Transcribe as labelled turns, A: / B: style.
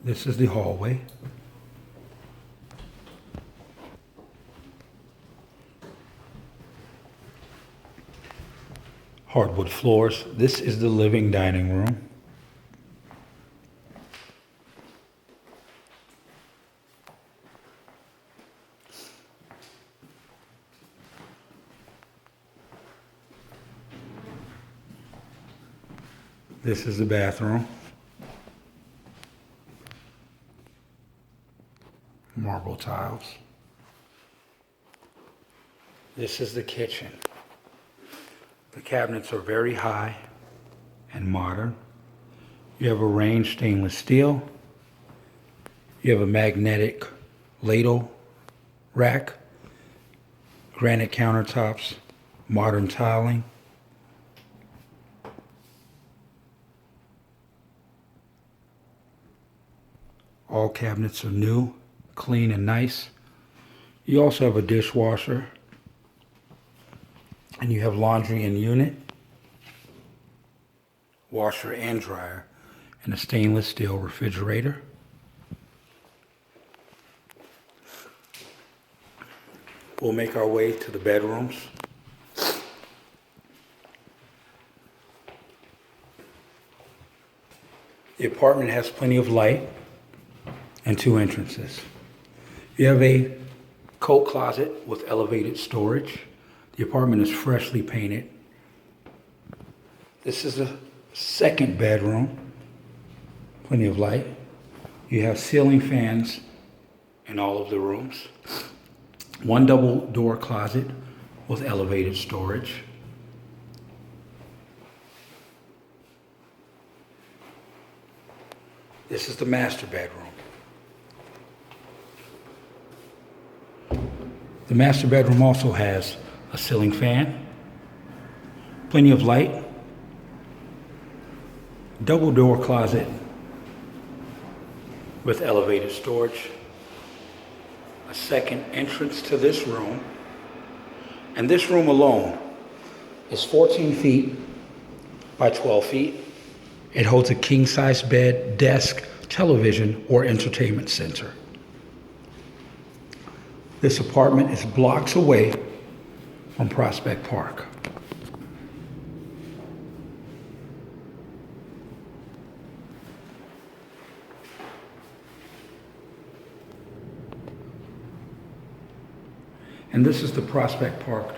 A: This is the hallway. Hardwood floors. This is the living dining room. This is the bathroom. Marble tiles. This is the kitchen. The cabinets are very high and modern. You have a range stainless steel. You have a magnetic ladle rack, granite countertops, modern tiling. All cabinets are new, clean and nice. You also have a dishwasher, and you have laundry in unit, washer and dryer, and a stainless steel refrigerator. We'll make our way to the bedrooms. The apartment has plenty of light and 2 entrances. You have a coat closet with elevated storage. The apartment is freshly painted. This is the second bedroom. Plenty of light. You have ceiling fans in all of the rooms. 1 double door closet with elevated storage. This is the master bedroom. The master bedroom also has a ceiling fan, plenty of light, double door closet with elevated storage, a second entrance to this room, and this room alone is 14 feet by 12 feet. It holds a king-size bed, desk, television, or entertainment center. This apartment is blocks away from Prospect Park. And this is the Prospect Park